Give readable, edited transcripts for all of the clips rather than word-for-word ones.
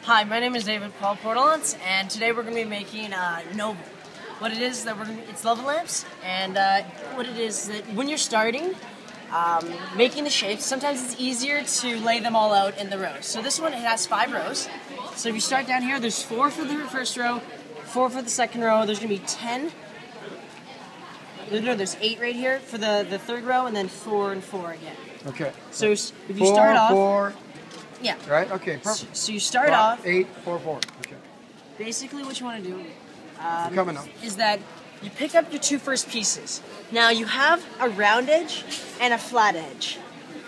Hi, my name is David Paul Portalance, and today we're going to be making Nova. What it is that it's LuvALamps, and what it is that when you're starting making the shapes, sometimes it's easier to lay them all out in the rows. So this one, it has 5 rows. So if you start down here, there's 4 for the first row, 4 for the second row. There's going to be 10. No, there's 8 right here for the third row, and then 4 and 4 again. Okay. So if you start off, 4. Yeah. Right. Okay. Perfect. So you start off 8, 4, 4. Okay. Basically, what you want to do Coming up. is that you pick up your 2 first pieces. Now you have a round edge and a flat edge.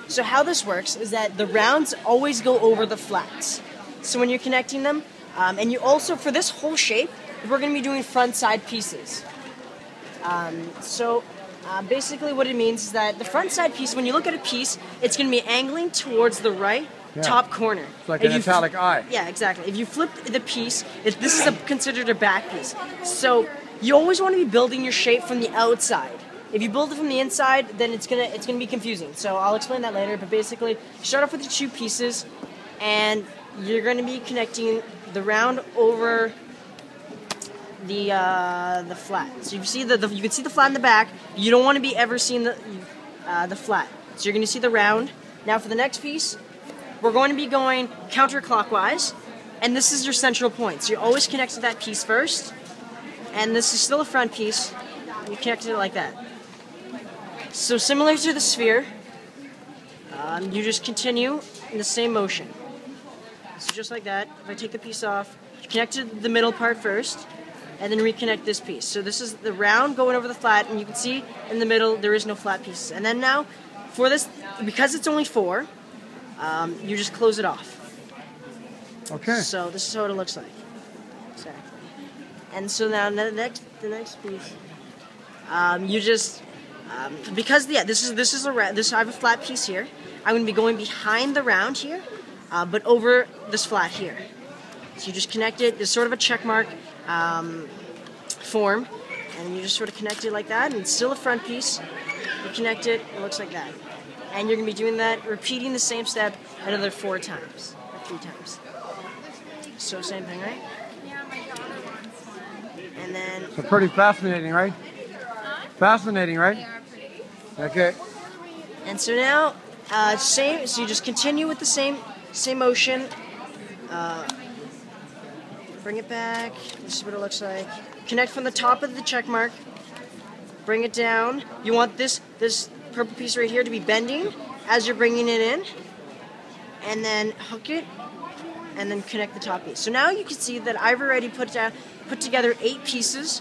So how this works is that the rounds always go over the flats. So when you're connecting them, and you also, for this whole shape, we're going to be doing front side pieces. Basically what it means is that the front side piece, when you look at a piece, it's going to be angling towards the right top corner. It's like an italic eye. Yeah, exactly. If you flip the piece, this is considered a back piece. So you always want to be building your shape from the outside. If you build it from the inside, then it's gonna be confusing. So I'll explain that later. But basically, you start off with the 2 pieces, and you're going to be connecting the round over the flat. So you see you can see the flat in the back. You don't want to be ever seeing the flat. So you're going to see the round. Now for the next piece, we're going to be going counterclockwise, and this is your central point. So you always connect to that piece first, and this is still a front piece. You connect it like that. So similar to the sphere, you just continue in the same motion. So just like that. If I take the piece off, you connect to the middle part first, and then reconnect this piece. So this is the round going over the flat, and you can see in the middle there is no flat pieces. And then now, for this, because it's only 4, you just close it off. Okay. So this is what it looks like. Exactly. And so now the next piece, you just because I have a flat piece here. I'm going to be going behind the round here, but over this flat here. So you just connect it. There's sort of a check mark form, and you just sort of connect it like that. And it's still a front piece. You connect it. It looks like that. And you're going to be doing that, repeating the same step another 4 times, or 3 times. So same thing, right? Yeah, my daughter wants one. And then... So pretty fascinating, right? Fascinating, right? They are pretty. Okay. And so now, so you just continue with the same motion. Bring it back. This is what it looks like. Connect from the top of the check mark. Bring it down. You want this purple piece right here to be bending as you're bringing it in, and then hook it, and then connect the top piece. So now you can see that I've already put together 8 pieces,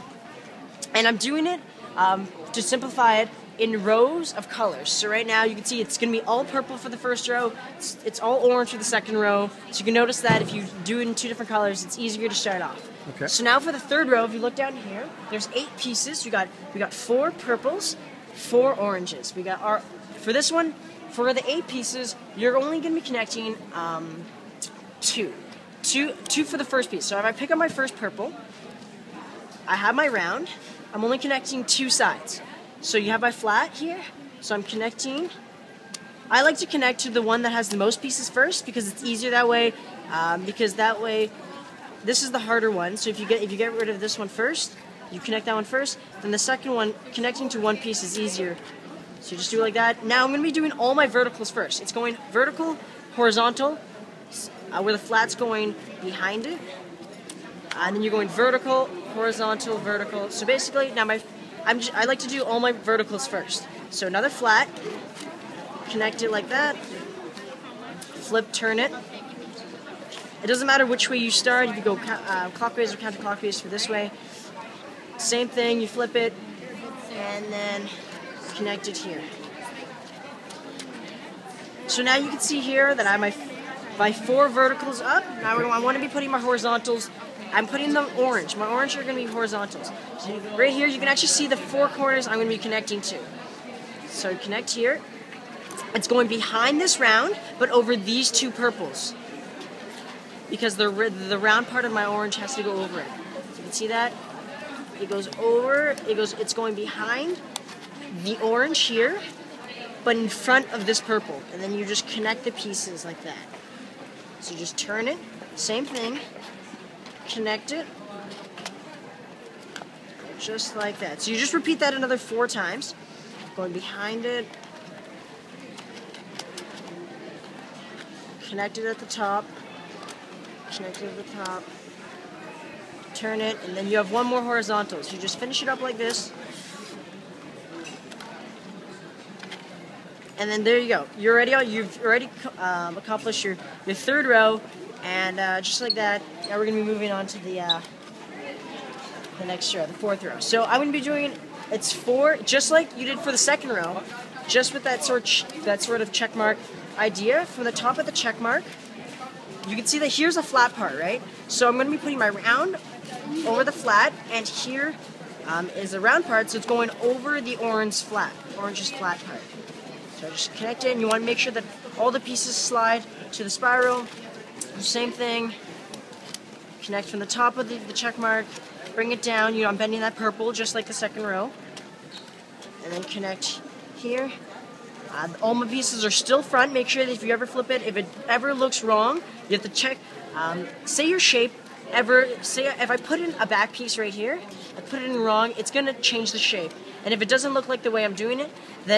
and I'm doing it to simplify it in rows of colors. So right now you can see it's going to be all purple for the first row, it's all orange for the second row. So you can notice that if you do it in 2 different colors, it's easier to start off. Okay. So now for the third row, if you look down here, there's 8 pieces. We got 4 purples, 4 oranges. For this one, for the 8 pieces, you're only going to be connecting 2 for the first piece. So if I pick up my first purple, I have my round. I'm only connecting 2 sides. So you have my flat here. So I'm connecting. I like to connect to the one that has the most pieces first because it's easier that way. Because that way, this is the harder one. So if you get rid of this one first, you connect that one first, then the second one, connecting to one piece is easier. So you just do it like that. Now I'm going to be doing all my verticals first. It's going vertical, horizontal, where the flat's going behind it. And then you're going vertical, horizontal, vertical. So basically, now I like to do all my verticals first. So another flat, connect it like that, flip, turn it. It doesn't matter which way you start. If you go clockwise or counterclockwise for this way. Same thing, you flip it, and then connect it here. So now you can see here that I have my 4 verticals up. Now I want to be putting my horizontals. I'm putting them orange. My orange are going to be horizontals. So right here, you can actually see the 4 corners I'm going to be connecting to. So connect here. It's going behind this round, but over these 2 purples. Because the round part of my orange has to go over it. So you can see that. It goes over, it's going behind the orange here, but in front of this purple. And then you just connect the pieces like that. So you just turn it, same thing, connect it, just like that. So you just repeat that another 4 times, going behind it, connect it at the top, connect it at the top, turn it, and then you have one more horizontal. So you just finish it up like this. And then there you go. You've already accomplished your 3rd row, and just like that, now we're going to be moving on to the next row, the 4th row. So I'm going to be doing it's 4, just like you did for the 2nd row, just with that sort of check mark idea. From the top of the check mark, you can see that here's a flat part, right? So I'm going to be putting my round over the flat, and here is a round part, so it's going over the orange's flat part. So just connect it, and you want to make sure that all the pieces slide to the spiral. Same thing. Connect from the top of the check mark, bring it down. I'm bending that purple just like the 2nd row. And then connect here. All my pieces are still front. Make sure that if you ever flip it, if it ever looks wrong, you have to check. Say your shape if I put in a back piece right here, I put it in wrong, it's going to change the shape. And if it doesn't look like the way I'm doing it, then